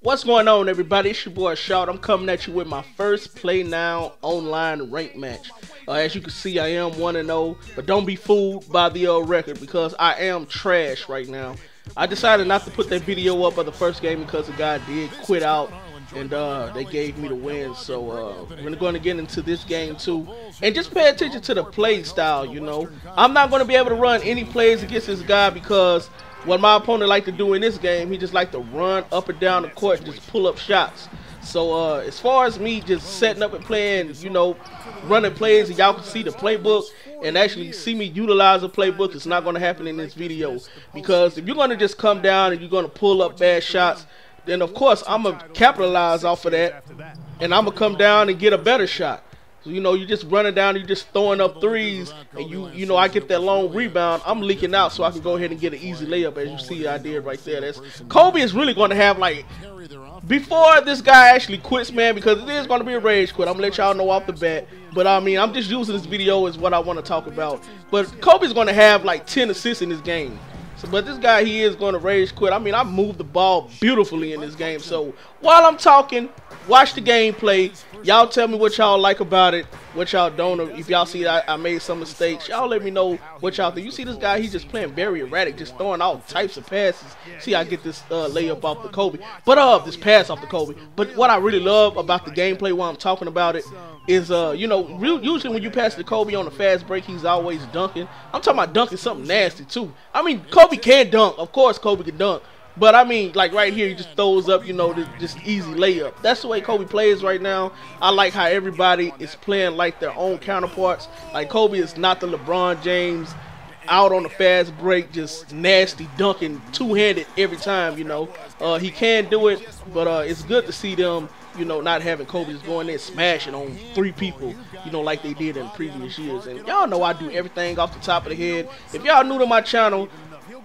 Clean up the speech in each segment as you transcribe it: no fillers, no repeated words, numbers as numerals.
What's going on, everybody? It's your boy Shout. I'm coming at you with my first PlayNow online rank match. As you can see, I am 1-0, but don't be fooled by the record because I am trash right now. I decided not to put that video up of the first game because the guy did quit out and they gave me the win. So we're going to get into this game too, and just pay attention to the play style. You know, I'm not going to be able to run any plays against this guy because what my opponent like to do in this game, he just like to run up and down the court and just pull up shots. So as far as me just setting up and playing, you know, running plays, and y'all can see the playbook and actually see me utilize the playbook, it's not going to happen in this video. Because if you're going to just come down and you're going to pull up bad shots, then of course I'm going to capitalize off of that, and I'm going to come down and get a better shot. So, you know, you're just running down, you're just throwing up threes, and you know, I get that long rebound, I'm leaking out so I can go ahead and get an easy layup, as you see I did right there. That's Kobe is really going to have, like, before this guy actually quits, man, because it is going to be a rage quit. I'm going to let y'all know off the bat. But, I mean, I'm just using this video as what I want to talk about. But Kobe's going to have, like, 10 assists in this game. But this guy, he is going to rage quit. I mean, I moved the ball beautifully in this game. So while I'm talking, watch the gameplay. Y'all tell me what y'all like about it, what y'all don't. If y'all see I made some mistakes, y'all let me know what y'all think. You see this guy, he's just playing very erratic, just throwing all types of passes. See, I get this layup off the Kobe. But this pass off the Kobe. But what I really love about the gameplay while I'm talking about it is, you know, usually when you pass the Kobe on a fast break, he's always dunking. I'm talking about dunking something nasty too. I mean, Kobe can dunk. Of course, Kobe can dunk. But I mean, like right here, he just throws up, you know, this just easy layup. That's the way Kobe plays right now. I like how everybody is playing like their own counterparts. Like Kobe is not the LeBron James out on the fast break, just nasty dunking, two-handed every time, you know. He can do it, but it's good to see them, you know, not having Kobe just going there smashing on 3 people, you know, like they did in previous years. And y'all know I do everything off the top of the head. If y'all new to my channel,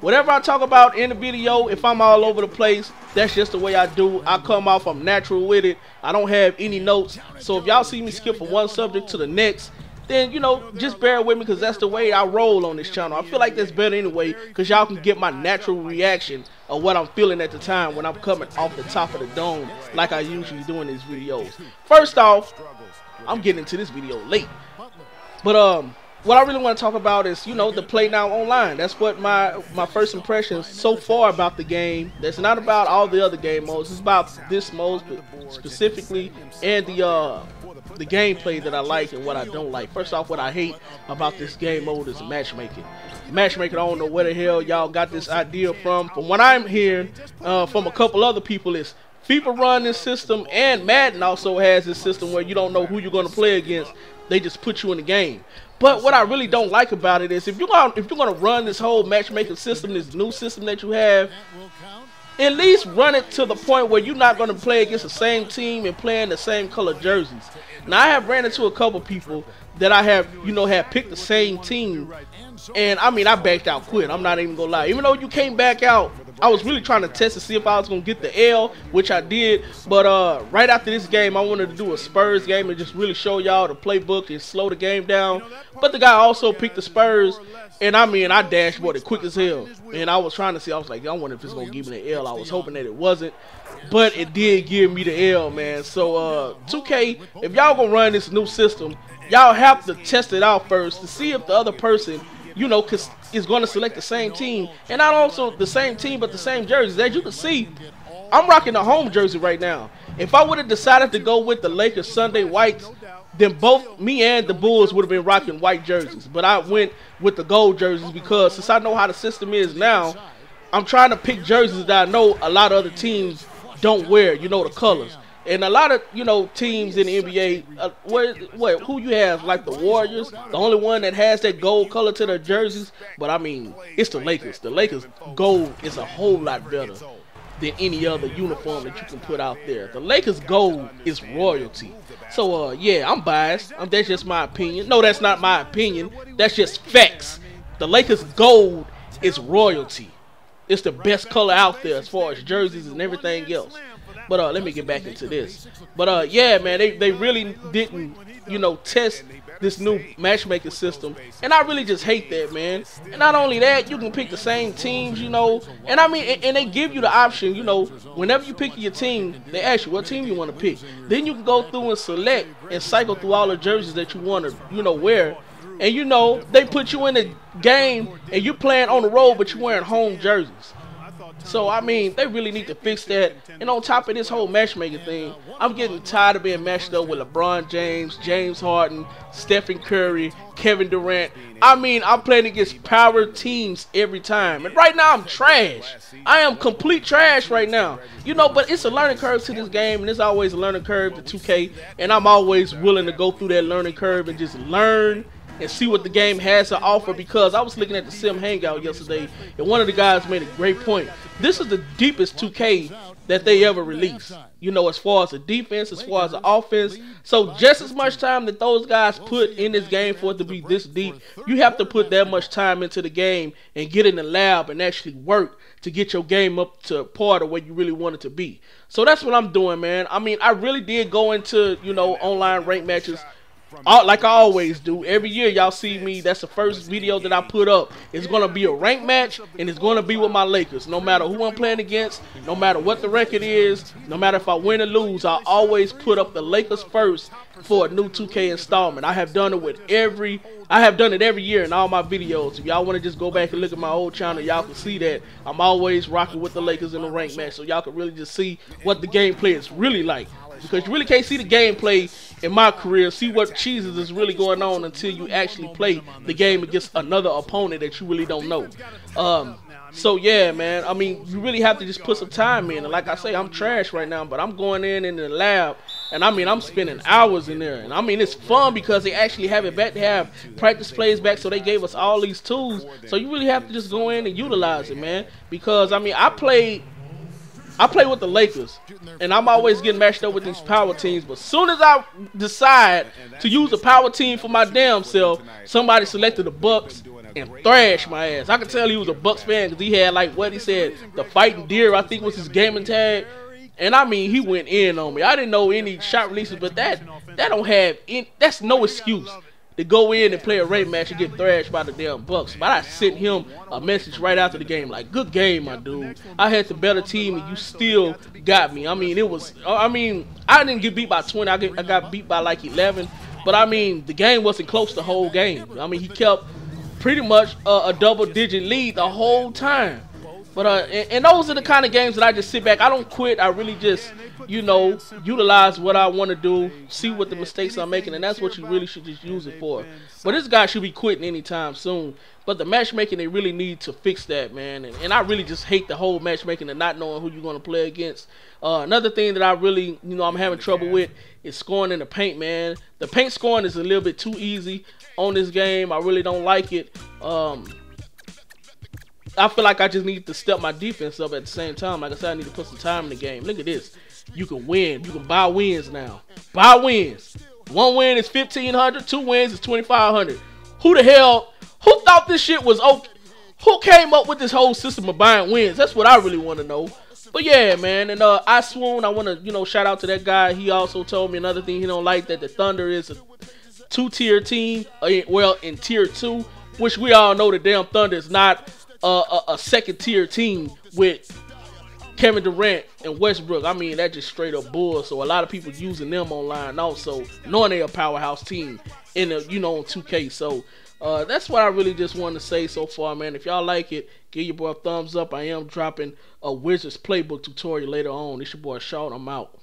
whatever I talk about in the video, if I'm all over the place, that's just the way I do. I come off, I'm natural with it. I don't have any notes. So if y'all see me skip from one subject to the next, then, you know, just bear with me because that's the way I roll on this channel. I feel like that's better anyway because y'all can get my natural reaction of what I'm feeling at the time when I'm coming off the top of the dome like I usually do in these videos. First off, I'm getting into this video late. But what I really want to talk about is, you know, the PlayNow online. That's what my first impressions so far about the game. That's not about all the other game modes. It's about this mode specifically and the gameplay that I like and what I don't like. First off, what I hate about this game mode is matchmaking. Matchmaking, I don't know where the hell y'all got this idea from. From what I'm hearing from a couple other people, is FIFA run this system, and Madden also has this system where you don't know who you're going to play against. They just put you in the game. But what I really don't like about it is if you're gonna run this whole matchmaking system, this new system that you have, at least run it to the point where you're not going to play against the same team and playing the same color jerseys. Now, I have ran into a couple people that I have, you know, have picked the same team, and I mean, I backed out quick. I'm not even gonna lie. Even though you came back out, I was really trying to test to see if I was gonna get the L, which I did. But right after this game, I wanted to do a Spurs game and just really show y'all the playbook and slow the game down. But the guy also picked the Spurs, and I mean, I dashboarded quick as hell. And I was trying to see, I was like, I wonder if it's gonna give me the L. I was hoping that it wasn't, but it did give me the L, man. So 2K, if y'all gonna run this new system, y'all have to test it out first to see if the other person, you know, is going to select the same team, and not also the same team but the same jerseys. As you can see, I'm rocking the home jersey right now. If I would have decided to go with the Lakers Sunday whites, then both me and the Bulls would have been rocking white jerseys. But I went with the gold jerseys because since I know how the system is now, I'm trying to pick jerseys that I know a lot of other teams don't wear, you know, the colors. And a lot of, you know, teams in the NBA, who you have, like the Warriors, the only one that has that gold color to their jerseys. But I mean, it's the Lakers. The Lakers gold is a whole lot better than any other uniform that you can put out there. The Lakers gold is royalty. So yeah, I'm biased. That's just my opinion. No, that's not my opinion. That's just facts. The Lakers gold is royalty. It's the best color out there as far as jerseys and everything else. But let me get back into this. But yeah, man, they really didn't, you know, test this new matchmaking system, and I really just hate that, man. And not only that, you can pick the same teams, you know, and I mean, and they give you the option, you know, whenever you pick your team, they ask you what team you want to pick. Then you can go through and select and cycle through all the jerseys that you want to, you know, wear. And you know, they put you in the game and you're playing on the road, but you're wearing home jerseys. So, I mean, they really need to fix that. And on top of this whole matchmaking thing, I'm getting tired of being matched up with LeBron James, James Harden, Stephen Curry, Kevin Durant. I mean, I'm playing against power teams every time. And right now, I'm trash. I am complete trash right now. You know, but it's a learning curve to this game, and there's always a learning curve to 2K. And I'm always willing to go through that learning curve and just learn and see what the game has to offer, because I was looking at the Sim Hangout yesterday, and one of the guys made a great point. This is the deepest 2K that they ever released, you know, as far as the defense, as far as the offense. So just as much time that those guys put in this game for it to be this deep, you have to put that much time into the game and get in the lab and actually work to get your game up to par of where you really want it to be. So that's what I'm doing, man. I mean, I really did go into, you know, online rank matches like I always do. Every year y'all see me, that's the first video that I put up. It's going to be a rank match, and it's going to be with my Lakers. No matter who I'm playing against, no matter what the record is, no matter if I win or lose, I always put up the Lakers first for a new 2K installment. I have done it every year in all my videos. If y'all want to just go back and look at my old channel, y'all can see that I'm always rocking with the Lakers in the rank match, so y'all can really just see what the gameplay is really like. Because you really can't see the gameplay in my career, see what cheeses is really going on until you actually play the game against another opponent that you really don't know. So yeah, man, I mean, you really have to just put some time in. And like I say, I'm trash right now, but I'm going in the lab, and I mean, I'm spending hours in there. And I mean, it's fun because they actually have it back. They have practice plays back, so they gave us all these tools. So you really have to just go in and utilize it, man. Because, I mean, I play with the Lakers, and I'm always getting matched up with these power teams. But as soon as I decide to use a power team for my damn self, somebody selected the Bucks and thrashed my ass. I could tell he was a Bucks fan because he had, like, what he said, the Fighting Deer, I think was his gaming tag. And I mean, he went in on me. I didn't know any shot releases, but that don't have any, that's no excuse to go in and play a raid match and get thrashed by the damn Bucks. But I sent him a message right after the game, like, good game, my dude. I had the better team, and you still got me. I mean, I didn't get beat by 20. I got beat by like 11. But, I mean, the game wasn't close the whole game. I mean, he kept pretty much a double-digit lead the whole time. But and those are the kind of games that I just sit back. I don't quit. I really just, you know, utilize what I want to do, see what the mistakes I'm making, and that's what you really should just use it for. But this guy should be quitting anytime soon. But the matchmaking, they really need to fix that, man. And I really just hate the whole matchmaking and not knowing who you're going to play against. Another thing that I really, you know, I'm having trouble with is scoring in the paint, man. The paint scoring is a little bit too easy on this game. I really don't like it. I feel like I just need to step my defense up at the same time. Like I said, I need to put some time in the game. Look at this. You can win. You can buy wins now. Buy wins. 1 win is $1,500. 2 wins is $2,500. Who the hell? Who thought this shit was okay? Who came up with this whole system of buying wins? That's what I really want to know. But yeah, man. And I swoon. I want to, you know, shout out to that guy. He also told me another thing he don't like, that the Thunder is a 2-tier team. Well, in tier 2, which we all know the damn Thunder is not a second-tier team with Kevin Durant and Westbrook. I mean, that's just straight up bull. So a lot of people using them online also, knowing they're a powerhouse team in the, you know, on 2K. So that's what I really just wanted to say so far, man. If y'all like it, give your boy a thumbs up. I am dropping a Wizards playbook tutorial later on. It's your boy Sean. I'm out.